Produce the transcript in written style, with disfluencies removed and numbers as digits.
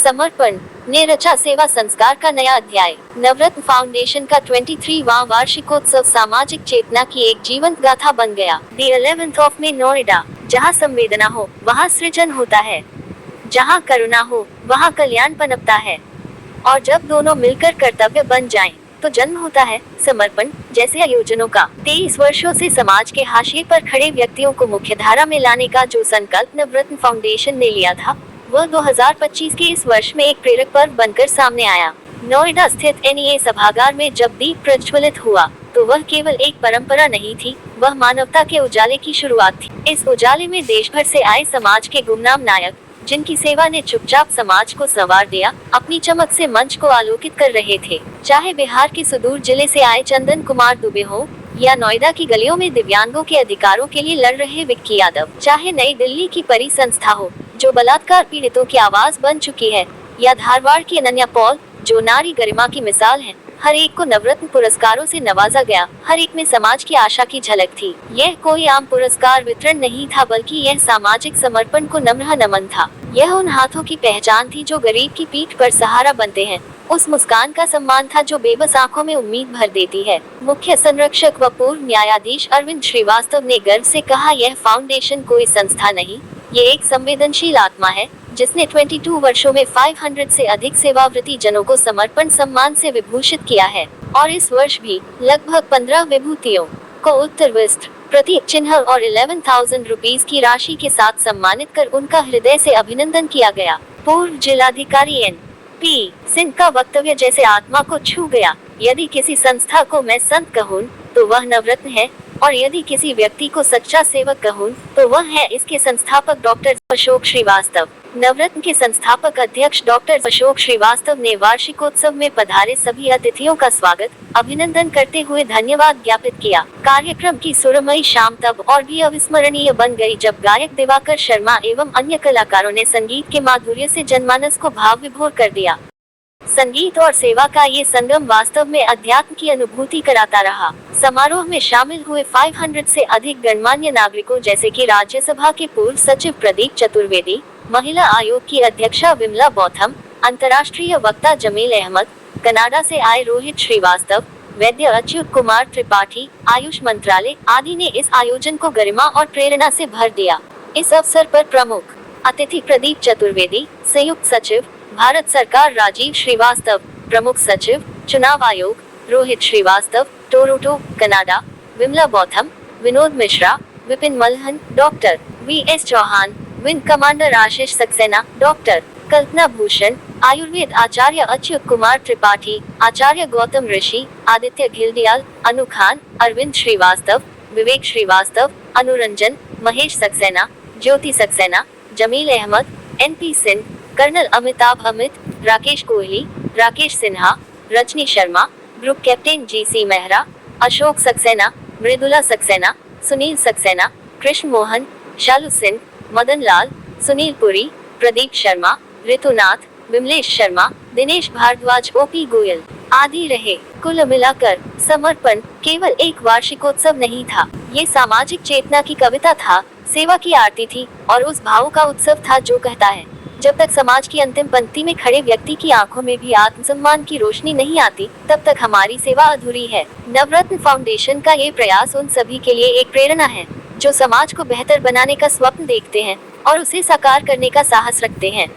समर्पण ने रचा सेवा संस्कार का नया अध्याय। नवरत्न फाउंडेशन का 23वां वार्षिकोत्सव सामाजिक चेतना की एक जीवंत गाथा बन गया। The 11th of May Noida. जहाँ संवेदना हो वहाँ सृजन होता है, जहाँ करुणा हो वहाँ कल्याण पनपता है, और जब दोनों मिलकर कर्तव्य बन जाएं, तो जन्म होता है समर्पण जैसे आयोजनों का। 23 वर्षों से समाज के हाशिए पर खड़े व्यक्तियों को मुख्यधारा में लाने का जो संकल्प नवरत्न फाउंडेशन ने लिया था, वह 2025 के इस वर्ष में एक प्रेरक पर्व बनकर सामने आया। नोएडा स्थित NEA सभागार में जब दीप प्रज्वलित हुआ, तो वह केवल एक परंपरा नहीं थी, वह मानवता के उजाले की शुरुआत थी। इस उजाले में देश भर से आए समाज के गुमनाम नायक, जिनकी सेवा ने चुपचाप समाज को संवार दिया, अपनी चमक से मंच को आलोकित कर रहे थे। चाहे बिहार के सुदूर जिले से आए चंदन कुमार दुबे हो, या नोएडा की गलियों में दिव्यांगों के अधिकारों के लिए लड़ रहे विक्की यादव, चाहे नई दिल्ली की परी संस्था हो, जो बलात्कार पीड़ितों की आवाज बन चुकी है, या धारवाड़ की अनन्या पॉल, जो नारी गरिमा की मिसाल है, हर एक को नवरत्न पुरस्कारों से नवाजा गया। हर एक में समाज की आशा की झलक थी। यह कोई आम पुरस्कार वितरण नहीं था, बल्कि यह सामाजिक समर्पण को नम्र नमन था। यह उन हाथों की पहचान थी जो गरीब की पीठ पर सहारा बनते हैं, उस मुस्कान का सम्मान था जो बेबस आंखों में उम्मीद भर देती है। मुख्य संरक्षक व पूर्व न्यायाधीश अरविंद श्रीवास्तव ने गर्व से कहा, यह फाउंडेशन कोई संस्था नहीं, ये एक संवेदनशील आत्मा है, जिसने 22 वर्षों में 500 से अधिक सेवाव्रती जनों को समर्पण सम्मान से विभूषित किया है, और इस वर्ष भी लगभग 15 विभूतियों को उत्तर वस्त्र, प्रतीक चिन्ह और 11,000 रुपीज की राशि के साथ सम्मानित कर उनका हृदय से अभिनंदन किया गया। पूर्व जिलाधिकारी NP सिंह का वक्तव्य जैसे आत्मा को छू गया। यदि किसी संस्था को मैं संत कहूँ तो वह नवरत्न है, और यदि किसी व्यक्ति को सच्चा सेवक कहूँ तो वह है इसके संस्थापक डॉक्टर अशोक श्रीवास्तव। नवरत्न के संस्थापक अध्यक्ष डॉक्टर अशोक श्रीवास्तव ने वार्षिकोत्सव में पधारे सभी अतिथियों का स्वागत, अभिनंदन करते हुए धन्यवाद ज्ञापित किया। कार्यक्रम की सुरमयी शाम तब और भी अविस्मरणीय बन गई जब गायक दिवाकर शर्मा एवं अन्य कलाकारों ने संगीत के माधुर्य से जनमानस को भाव विभोर कर दिया। संगीत और सेवा का ये संगम वास्तव में अध्यात्म की अनुभूति कराता रहा। समारोह में शामिल हुए 500 से अधिक गणमान्य नागरिकों जैसे कि राज्यसभा के पूर्व सचिव प्रदीप चतुर्वेदी, महिला आयोग की अध्यक्षा विमला बौथम, अंतर्राष्ट्रीय वक्ता जमील अहमद, कनाडा से आए रोहित श्रीवास्तव, वैद्य अच्युत कुमार त्रिपाठी, आयुष मंत्रालय आदि ने इस आयोजन को गरिमा और प्रेरणा से भर दिया। इस अवसर पर प्रमुख अतिथि प्रदीप चतुर्वेदी, संयुक्त सचिव भारत सरकार राजीव श्रीवास्तव, प्रमुख सचिव चुनाव आयोग Rohit Srivastava, Toronto Canada, Vimla Botham, Vinod Mishra, Vipin Malhan, doctor VS Chauhan, wing commander Ashish Saxena, doctor Kalpana Bhushan, Ayurveda Acharya Achyut Kumar Tripathi, Acharya Gautam Rishi, Aditya Ghildiyal, Anu Khan, Arvind Srivastava, Vivek Srivastava, Anuranjan, Mahesh Saxena, Jyoti Saxena, Jameel Ahmed, NP Singh, colonel Amitabh Amit, Rakesh Kohli, Rakesh Sinha, Rajni Sharma, group captain GC Mehra, Ashok Saxena, Mridula Saxena, Sunil Saxena, Krishna Mohan, शालू सिंह, मदन लाल, सुनील पुरी, प्रदीप शर्मा, ऋतुनाथ, विमलेश शर्मा, दिनेश भारद्वाज, OP गोयल आदि रहे। कुल मिलाकर समर्पण केवल एक वार्षिकोत्सव नहीं था, ये सामाजिक चेतना की कविता था, सेवा की आरती थी, और उस भाव का उत्सव था जो कहता है, जब तक समाज की अंतिम पंक्ति में खड़े व्यक्ति की आंखों में भी आत्मसम्मान की रोशनी नहीं आती, तब तक हमारी सेवा अधूरी है। नवरत्न फाउंडेशन का ये प्रयास उन सभी के लिए एक प्रेरणा है, जो समाज को बेहतर बनाने का स्वप्न देखते हैं और उसे साकार करने का साहस रखते हैं।